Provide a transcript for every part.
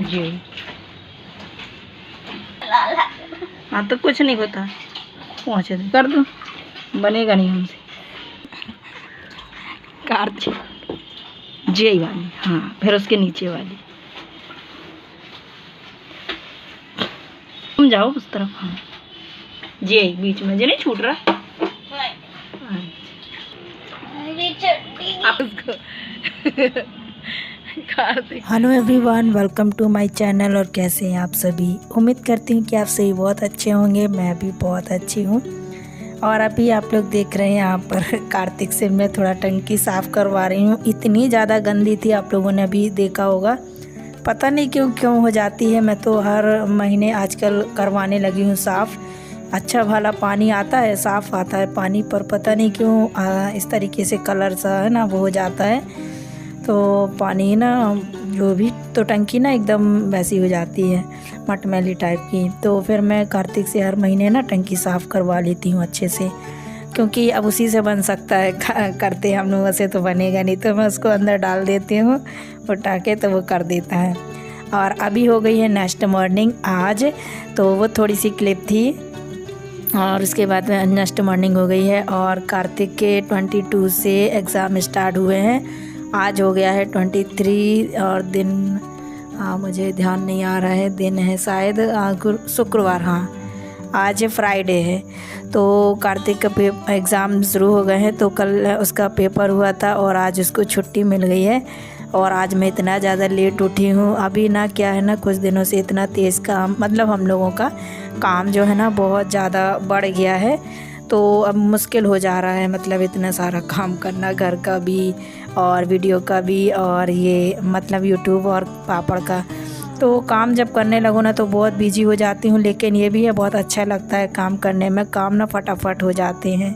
जी हाँ, तो कुछ नहीं होता, पहुँचे दे कर दो, बनेगा नहीं हमसे। कार्तिक जी वाली, हाँ, फिर उसके नीचे वाली तुम जाओ उस तरफ। हाँ जी, बीच में जी नहीं छूट रहा। आप उसको hello everyone, welcome to my channel. और कैसे हैं आप सभी? उम्मीद करती हूँ कि आप सभी बहुत अच्छे होंगे। मैं भी बहुत अच्छी हूँ। और अभी आप लोग देख रहे हैं यहाँ पर कार्तिक से मैं थोड़ा टंकी साफ़ करवा रही हूँ। इतनी ज़्यादा गंदी थी, आप लोगों ने अभी देखा होगा। पता नहीं क्यों हो जाती है। मैं तो हर महीने आजकल करवाने लगी हूँ साफ़। अच्छा भला पानी आता है, साफ़ आता है पानी, पर पता नहीं क्यों इस तरीके से कलर सा है ना वो हो जाता है। तो पानी ना जो भी तो टंकी ना एकदम वैसी हो जाती है, मटमैली टाइप की। तो फिर मैं कार्तिक से हर महीने ना टंकी साफ़ करवा लेती हूँ अच्छे से, क्योंकि अब उसी से बन सकता है। करते हम लोगों से तो बनेगा नहीं, तो मैं उसको अंदर डाल देती हूँ उठा के, तो वो कर देता है। और अभी हो गई है नेक्स्ट मॉर्निंग आज, तो वो थोड़ी सी क्लिप थी। और उसके बाद में नेक्स्ट मॉर्निंग हो गई है। और कार्तिक के 22 से एग्ज़ाम स्टार्ट हुए हैं। आज हो गया है 23 और दिन मुझे ध्यान नहीं आ रहा है, दिन है शायद शुक्रवार। हाँ, आज फ्राइडे है। तो कार्तिक का एग्ज़ाम शुरू हो गए हैं। तो कल उसका पेपर हुआ था और आज उसको छुट्टी मिल गई है। और आज मैं इतना ज़्यादा लेट उठी हूँ। अभी ना क्या है ना, कुछ दिनों से इतना तेज़ काम, मतलब हम लोगों का काम जो है ना बहुत ज़्यादा बढ़ गया है। तो अब मुश्किल हो जा रहा है, मतलब इतना सारा काम करना, घर का भी और वीडियो का भी, और ये मतलब यूट्यूब और पापड़ का। तो काम जब करने लगो ना तो बहुत बिजी हो जाती हूँ। लेकिन ये भी है, बहुत अच्छा लगता है काम करने में। काम ना फटाफट हो जाते हैं।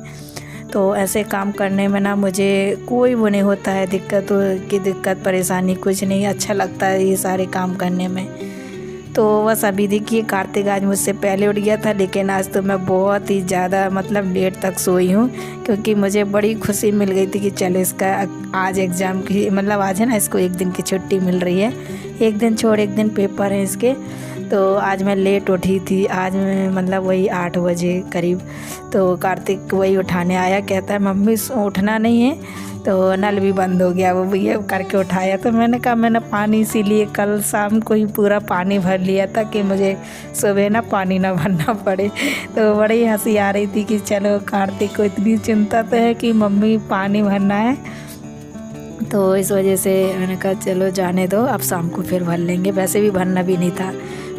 तो ऐसे काम करने में ना मुझे कोई वो नहीं होता है दिक्कत परेशानी, कुछ नहीं। अच्छा लगता है ये सारे काम करने में। तो बस अभी देखिए, कार्तिक आज मुझसे पहले उठ गया था, लेकिन आज तो मैं बहुत ही ज़्यादा मतलब लेट तक सोई हूँ, क्योंकि मुझे बड़ी खुशी मिल गई थी कि चलो इसका आज एग्ज़ाम की, मतलब आज है ना, इसको एक दिन की छुट्टी मिल रही है। एक दिन छोड़ एक दिन पेपर है इसके। तो आज मैं लेट उठी थी, आज मैं मतलब वही 8 बजे करीब। तो कार्तिक वही उठाने आया, कहता है मम्मी उठना नहीं है। तो नल भी बंद हो गया, वो भैया करके उठाया। तो मैंने कहा मैंने पानी इसीलिए कल शाम को ही पूरा पानी भर लिया था कि मुझे सुबह ना पानी ना भरना पड़े। तो बड़ी हंसी आ रही थी कि चलो कार्तिक को इतनी चिंता तो है कि मम्मी पानी भरना है। तो इस वजह से मैंने कहा चलो जाने दो, अब शाम को फिर भर लेंगे। वैसे भी भरना भी नहीं था।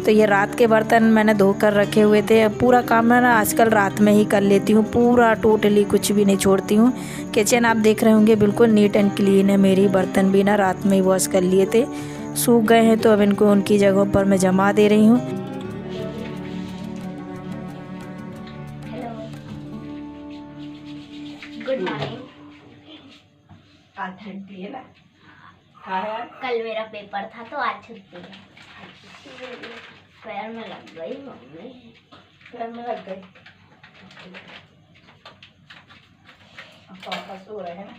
तो ये रात के बर्तन मैंने धोकर रखे हुए थे। पूरा काम मैं ना आजकल रात में ही कर लेती हूँ, पूरा टोटली कुछ भी नहीं छोड़ती हूँ। किचन आप देख रहे होंगे बिल्कुल नीट एंड क्लीन है। मेरी बर्तन भी ना रात में ही वॉश कर लिए थे, सूख गए हैं। तो अब इनको उनकी जगहों पर मैं जमा दे रही हूँ। Good morning. आज छुट्टी है ना? कल मेरा पेपर था तो आज छुट्टी है। पैर में लग गई मम्मी, पैर में लग गई। पापा सो रहे हैं ना,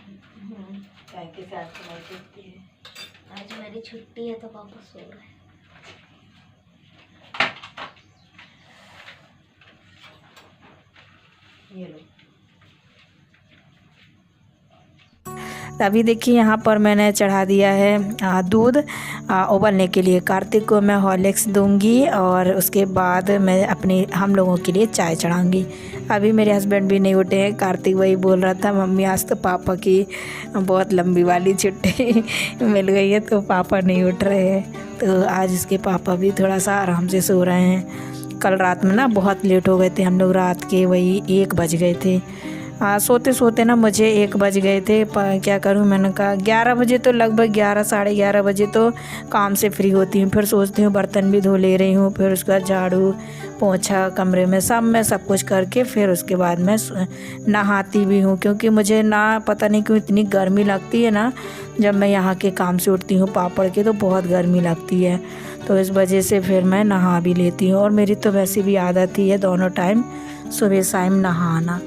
टैंकी से आज तुम्हारी छुट्टी है। आज मेरी छुट्टी है तो पापा सो रहे हैं। ये लो। अभी देखिए यहाँ पर मैंने चढ़ा दिया है दूध उबलने के लिए। कार्तिक को मैं हॉर्लिक्स दूंगी और उसके बाद मैं हम लोगों के लिए चाय चढ़ाऊंगी। अभी मेरे हस्बैंड भी नहीं उठे हैं। कार्तिक वही बोल रहा था मम्मी आज तो पापा की बहुत लंबी वाली छुट्टी मिल गई है, तो पापा नहीं उठ रहे हैं। तो आज इसके पापा भी थोड़ा सा आराम से सो रहे हैं। कल रात में ना बहुत लेट हो गए थे हम लोग, रात के वही 1 बज गए थे। सोते सोते ना मुझे 1 बज गए थे। क्या करूं, मैंने कहा 11 बजे तो लगभग 11 साढ़े 11 बजे तो काम से फ्री होती हूँ। फिर सोचती हूँ बर्तन भी धो ले रही हूँ, फिर उसके बाद झाड़ू पोंछा कमरे में सब कुछ करके फिर उसके बाद मैं नहाती भी हूँ। क्योंकि मुझे ना पता नहीं क्यों इतनी गर्मी लगती है ना, जब मैं यहाँ के काम से उठती हूँ पापड़ के, तो बहुत गर्मी लगती है। तो इस वजह से फिर मैं नहा भी लेती हूँ। और मेरी तो वैसे भी आदत ही है दोनों टाइम सुबह शाम नहाना।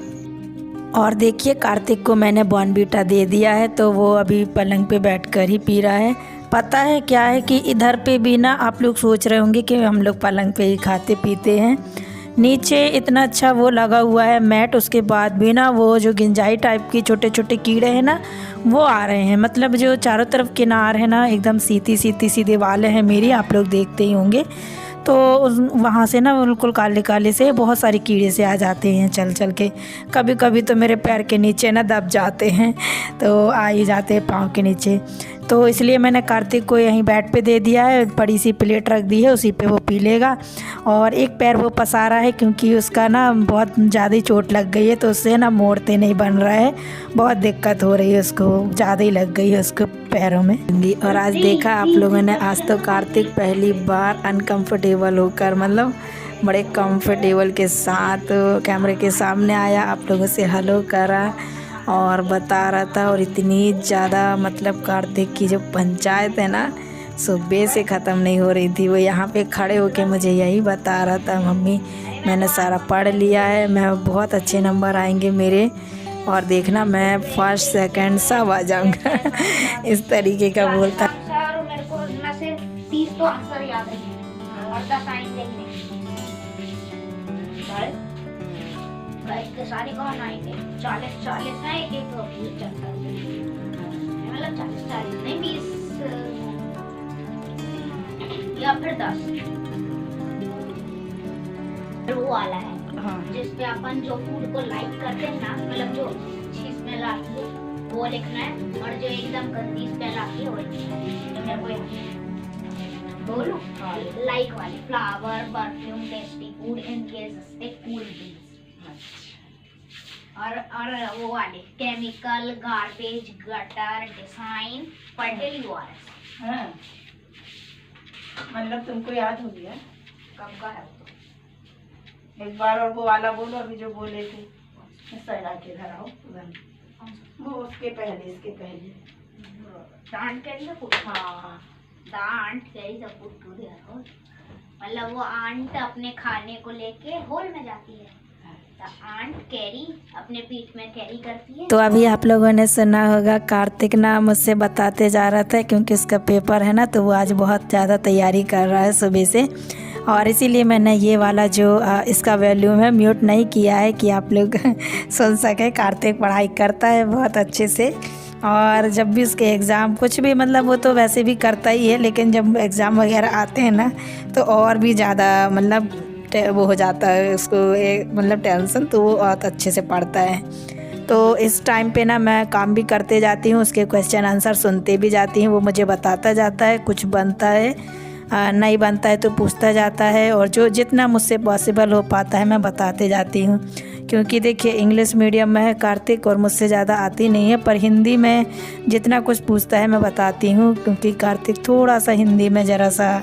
और देखिए कार्तिक को मैंने बॉर्नवीटा दे दिया है, तो वो अभी पलंग पे बैठकर ही पी रहा है। पता है क्या है कि इधर पे भी ना आप लोग सोच रहे होंगे कि हम लोग पलंग पे ही खाते पीते हैं। नीचे इतना अच्छा वो लगा हुआ है मैट, उसके बाद भी ना वो जो गिंजाई टाइप की छोटे छोटे कीड़े हैं ना वो आ रहे हैं। मतलब जो चारों तरफ किनार है ना एकदम सीधी दीवारें हैं मेरी, आप लोग देखते ही होंगे। तो वहाँ से ना बिल्कुल काले काले से बहुत सारे कीड़े से आ जाते हैं चल चल के। कभी कभी तो मेरे पैर के नीचे ना दब जाते हैं, तो आ ही जाते हैं पाँव के नीचे। तो इसलिए मैंने कार्तिक को यहीं बेड पे दे दिया है, बड़ी सी प्लेट रख दी है, उसी पे वो पी लेगा। और एक पैर वो पसारा है क्योंकि उसका ना बहुत ज़्यादा ही चोट लग गई है, तो उससे ना मोड़ते नहीं बन रहा है, बहुत दिक्कत हो रही है उसको, ज़्यादा ही लग गई है उसको पैरों में। और आज देखा आप लोगों ने, आज तो कार्तिक पहली बार अनकंफर्टेबल होकर मतलब बड़े कंफर्टेबल के साथ कैमरे के सामने आया, आप लोगों से हेलो करा और बता रहा था। और इतनी ज़्यादा मतलब कार्तिक की जो पंचायत है ना सुबह से ख़त्म नहीं हो रही थी। वो यहाँ पे खड़े होके मुझे यही बता रहा था, मम्मी मैंने सारा पढ़ लिया है, मैं बहुत अच्छे नंबर आएंगे मेरे, और देखना मैं फर्स्ट सेकंड सब आ जाऊँगा इस तरीके का बोलता। सर मेरे को ना से 30 तो आंसर याद है और 10 आएंगे नहीं। सारे कौन आएंगे? 40 है, एक तो मतलब 40 नहीं 20 या फिर 10। वो वाला है हाँ। जिसपे अपन जो फूड को लाइक करते हैं ना, मतलब जो चीज में लाती है वो लिखना है, और जो एकदम गंदी स्मेल आती है वो लिखना है। तो मेरे को बोलो लाइक वाले flower, perfume, tasty food, in case cool drinks. और वो वाले chemical, garbage, gutter, design, fertility वाले। हाँ। मतलब तुमको याद हो गया कब का है वो तो? एक बार और वो वाला बोलो, अभी जो बोले थे सड़ा के घर आओ वो उसके पहले, इसके पहले डांट कैरी का फूड। हाँ डांट कैरी का फूड टू दिया हो, मतलब वो आंट अपने खाने को लेके होल में जाती है, आंट कैरी अपने पीठ में कैरी करती है। तो अभी आप लोगों ने सुना होगा कार्तिक ना मुझसे बताते जा रहा था, क्योंकि उसका पेपर है ना, तो वो आज बहुत ज़्यादा तैयारी कर रहा है सुबह से, और इसीलिए मैंने ये वाला जो इसका वॉल्यूम है म्यूट नहीं किया है कि आप लोग सुन सके। कार्तिक पढ़ाई करता है बहुत अच्छे से, और जब भी उसके एग्ज़ाम कुछ भी मतलब वो तो वैसे भी करता ही है, लेकिन जब एग्ज़ाम वगैरह आते हैं ना तो और भी ज़्यादा मतलब वो हो जाता है उसको मतलब टेंशन, तो वो बहुत अच्छे से पढ़ता है। तो इस टाइम पे ना मैं काम भी करते जाती हूँ, उसके क्वेश्चन आंसर सुनते भी जाती हूँ, वो मुझे बताता जाता है, कुछ बनता है नहीं बनता है तो पूछता जाता है, और जो जितना मुझसे पॉसिबल हो पाता है मैं बताते जाती हूँ। क्योंकि देखिए इंग्लिश मीडियम में है कार्तिक और मुझसे ज़्यादा आती नहीं है, पर हिंदी में जितना कुछ पूछता है मैं बताती हूँ, क्योंकि कार्तिक थोड़ा सा हिंदी में ज़रा सा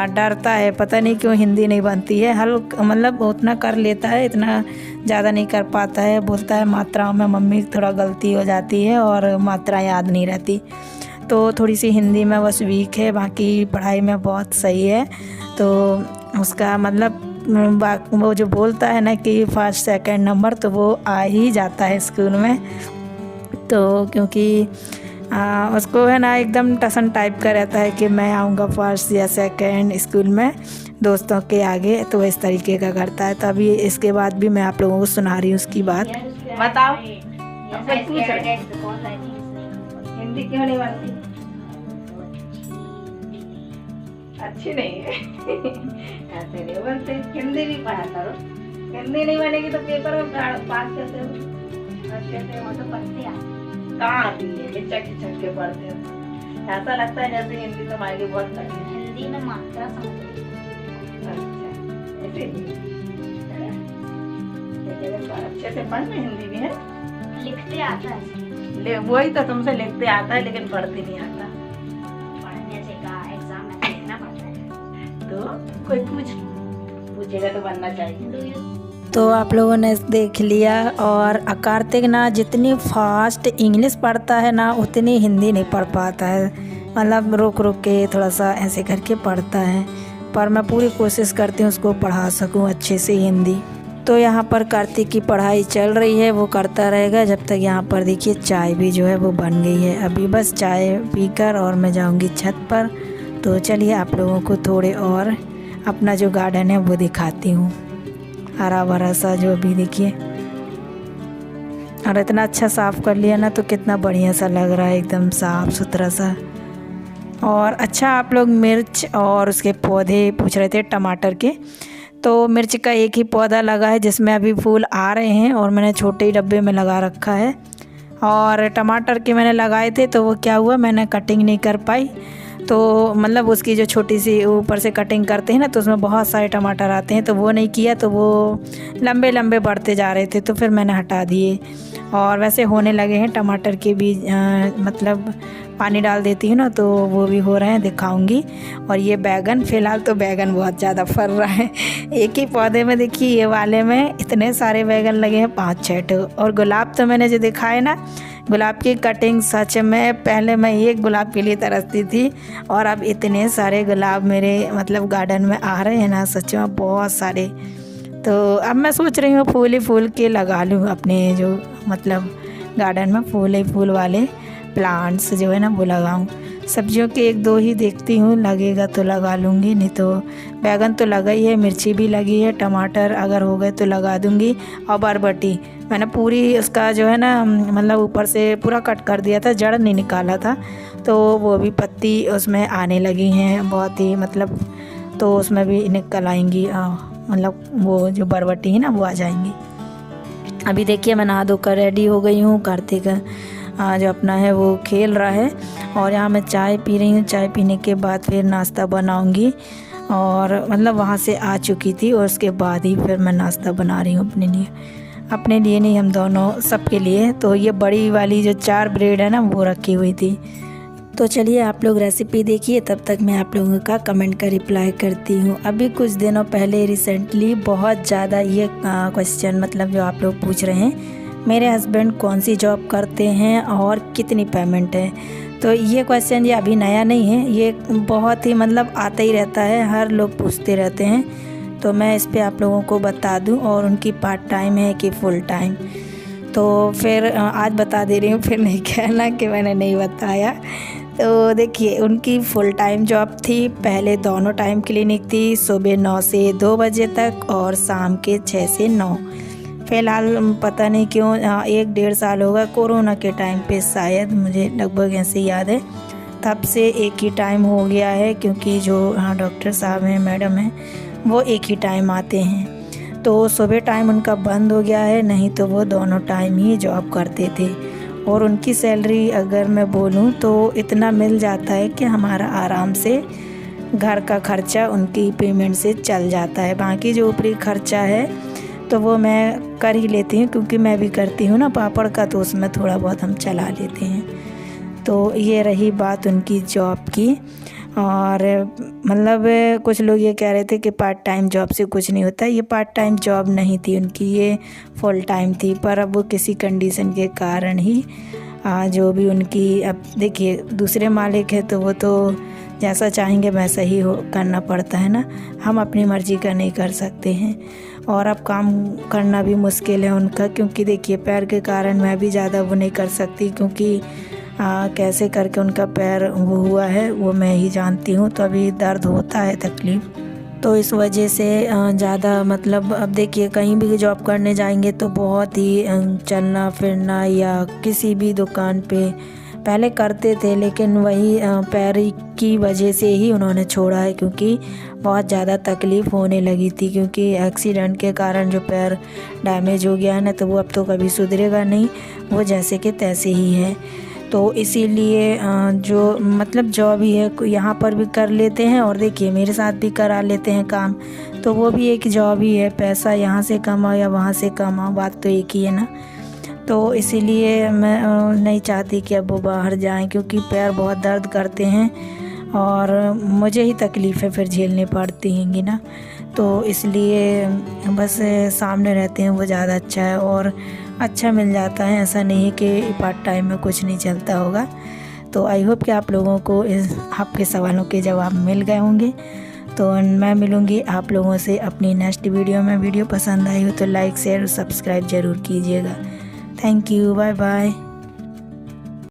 डरता है, पता नहीं क्यों हिंदी नहीं बनती है। हल्का मतलब उतना कर लेता है, इतना ज़्यादा नहीं कर पाता है। बोलता है मात्राओं में मम्मी थोड़ा गलती हो जाती है और मात्रा याद नहीं रहती, तो थोड़ी सी हिंदी में बस वीक है, बाकी पढ़ाई में बहुत सही है। तो उसका मतलब वो जो बोलता है ना कि फर्स्ट सेकंड नंबर, तो वो आ ही जाता है स्कूल में। तो क्योंकि उसको है ना एकदम टसन टाइप का रहता है कि मैं आऊँगा फर्स्ट या सेकंड स्कूल में दोस्तों के आगे, तो इस तरीके का करता है। तो अभी इसके बाद भी मैं आप लोगों को सुना रही हूँ उसकी बात। बताओ हिंदी क्यों नहीं बनती? अच्छी नहीं है ऐसे नहीं बनते, हिंदी भी पढ़ा करो, हिंदी नहीं बनेगी तो पेपर में पास कैसे हो? वो तो पढ़ते हैं, कहाँ आती है, हिचक हिचक के पढ़ते हो, ऐसा लगता है जैसे हिंदी तुम्हारे लिए बहुत कठिन है। हिंदी में मात्रा समझ। अच्छा ऐसे अच्छे से पढ़ना हिंदी भी है, लिखते आता है, वही तो तुमसे लिखते आता है लेकिन पढ़ते नहीं आता। पढ़ने से का एग्जाम में लिखना पड़ता है, तो कोई पूछेगा तो बनना चाहिए। तो आप लोगों ने देख लिया, और कार्तिक ना जितनी फास्ट इंग्लिश पढ़ता है ना उतनी हिंदी नहीं पढ़ पाता है, मतलब रुक रुक के थोड़ा सा ऐसे करके पढ़ता है, पर मैं पूरी कोशिश करती हूँ उसको पढ़ा सकूँ अच्छे से हिंदी। तो यहाँ पर कार्तिक की पढ़ाई चल रही है, वो करता रहेगा जब तक। यहाँ पर देखिए चाय भी जो है वो बन गई है। अभी बस चाय पीकर और मैं जाऊँगी छत पर। तो चलिए आप लोगों को थोड़े और अपना जो गार्डन है वो दिखाती हूँ। हरा भरा सा जो अभी देखिए, और इतना अच्छा साफ़ कर लिया ना तो कितना बढ़िया सा लग रहा है, एकदम साफ़ सुथरा सा। और अच्छा, आप लोग मिर्च और उसके पौधे पूछ रहे थे टमाटर के, तो मिर्च का एक ही पौधा लगा है जिसमें अभी फूल आ रहे हैं और मैंने छोटे ही डब्बे में लगा रखा है। और टमाटर के मैंने लगाए थे तो वो क्या हुआ, मैंने कटिंग नहीं कर पाई। तो मतलब उसकी जो छोटी सी ऊपर से कटिंग करते हैं ना तो उसमें बहुत सारे टमाटर आते हैं, तो वो नहीं किया, तो वो लंबे लंबे बढ़ते जा रहे थे तो फिर मैंने हटा दिए। और वैसे होने लगे हैं टमाटर के भी, मतलब पानी डाल देती हूँ ना तो वो भी हो रहे हैं, दिखाऊंगी। और ये बैगन, फ़िलहाल तो बैगन बहुत ज़्यादा फर रहा है। एक ही पौधे में देखिए ये वाले में इतने सारे बैगन लगे हैं, 5-6 ठो। और गुलाब तो मैंने जो दिखाए ना, गुलाब की कटिंग सच में पहले मैं एक गुलाब के लिए तरसती थी, और अब इतने सारे गुलाब मेरे मतलब गार्डन में आ रहे हैं ना, सच में बहुत सारे। तो अब मैं सोच रही हूँ फूल ही फूल के लगा लूँ अपने जो मतलब गार्डन में, फूल ही फूल वाले प्लांट्स जो है ना वो लगाऊं। सब्जियों के 1-2 ही देखती हूँ, लगेगा तो लगा लूँगी, नहीं तो बैगन तो लगा ही है, मिर्ची भी लगी है, टमाटर अगर हो गए तो लगा दूँगी। और बरबटी मैंने पूरी उसका जो है ना मतलब ऊपर से पूरा कट कर दिया था, जड़ नहीं निकाला था, तो वो भी पत्ती उसमें आने लगी हैं बहुत ही मतलब, तो उसमें भी निकल आएंगी, मतलब वो जो बरबटी है ना वो आ जाएंगी। अभी देखिए मैं नहा धोकर रेडी हो गई हूँ। कार्तिक जो अपना है वो खेल रहा है, और यहाँ मैं चाय पी रही हूँ। चाय पीने के बाद फिर नाश्ता बनाऊँगी, और मतलब वहाँ से आ चुकी थी और उसके बाद ही फिर मैं नाश्ता बना रही हूँ अपने लिए नहीं, हम दोनों सबके लिए। तो ये बड़ी वाली जो 4 ब्रेड है ना वो रखी हुई थी। तो चलिए आप लोग रेसिपी देखिए, तब तक मैं आप लोगों का कमेंट का रिप्लाई करती हूँ। अभी कुछ दिनों पहले रिसेंटली बहुत ज़्यादा ये क्वेश्चन मतलब जो आप लोग पूछ रहे हैं, मेरे हस्बैंड कौन सी जॉब करते हैं और कितनी पेमेंट है। तो ये क्वेश्चन ये अभी नया नहीं है, ये बहुत ही मतलब आता ही रहता है, हर लोग पूछते रहते हैं। तो मैं इस पे आप लोगों को बता दूं, और उनकी पार्ट टाइम है कि फुल टाइम, तो फिर आज बता दे रही हूँ, फिर नहीं कहना कि मैंने नहीं बताया। तो देखिए उनकी फुल टाइम जॉब थी, पहले दोनों टाइम क्लिनिक थी, सुबह 9 से 2 बजे तक और शाम के 6 से 9। फ़िलहाल पता नहीं क्यों 1-1.5 साल होगा, कोरोना के टाइम पे शायद, मुझे लगभग ऐसे याद है, तब से एक ही टाइम हो गया है, क्योंकि जो डॉक्टर साहब हैं, मैडम हैं, वो एक ही टाइम आते हैं। तो सुबह टाइम उनका बंद हो गया है, नहीं तो वो दोनों टाइम ही जॉब करते थे। और उनकी सैलरी अगर मैं बोलूँ तो इतना मिल जाता है कि हमारा आराम से घर का खर्चा उनकी पेमेंट से चल जाता है। बाकी जो ऊपरी खर्चा है तो वो मैं कर ही लेती हूँ, क्योंकि मैं भी करती हूँ ना पापड़ का, तो उसमें थोड़ा बहुत हम चला लेते हैं। तो ये रही बात उनकी जॉब की। और मतलब कुछ लोग ये कह रहे थे कि पार्ट टाइम जॉब से कुछ नहीं होता, ये पार्ट टाइम जॉब नहीं थी उनकी, ये फुल टाइम थी। पर अब वो किसी कंडीशन के कारण ही जो भी उनकी, अब देखिए दूसरे मालिक है तो वो तो जैसा चाहेंगे वैसा ही करना पड़ता है ना, हम अपनी मर्ज़ी का नहीं कर सकते हैं। और अब काम करना भी मुश्किल है उनका, क्योंकि देखिए पैर के कारण मैं भी ज़्यादा वो नहीं कर सकती, क्योंकि कैसे करके उनका पैर वो हुआ है वो मैं ही जानती हूँ। तो अभी दर्द होता है, तकलीफ़, तो इस वजह से ज़्यादा मतलब अब देखिए कहीं भी जॉब करने जाएंगे तो बहुत ही चलना फिरना, या किसी भी दुकान पे पहले करते थे, लेकिन वही पैर की वजह से ही उन्होंने छोड़ा है, क्योंकि बहुत ज़्यादा तकलीफ़ होने लगी थी। क्योंकि एक्सीडेंट के कारण जो पैर डैमेज हो गया है ना, तो वो अब तो कभी सुधरेगा नहीं, वो जैसे कि तैसे ही है। तो इसीलिए जो मतलब जॉब ही है, यहाँ पर भी कर लेते हैं, और देखिए मेरे साथ भी करा लेते हैं काम, तो वो भी एक जॉब ही है। पैसा यहाँ से कमाओ या वहाँ से कमाओ, बात तो एक ही है ना। तो इसीलिए मैं नहीं चाहती कि अब वो बाहर जाएं, क्योंकि पैर बहुत दर्द करते हैं और मुझे ही तकलीफ़ें फिर झेलनी पड़ती हैंगी ना। तो इसलिए बस सामने रहते हैं वो ज़्यादा अच्छा है, और अच्छा मिल जाता है। ऐसा नहीं है कि पार्ट टाइम में कुछ नहीं चलता होगा। तो आई होप कि आप लोगों को आपके सवालों के जवाब मिल गए होंगे। तो मैं मिलूँगी आप लोगों से अपनी नेक्स्ट वीडियो में। वीडियो पसंद आई हो तो लाइक शेयर और सब्सक्राइब ज़रूर कीजिएगा। Thank you, bye bye.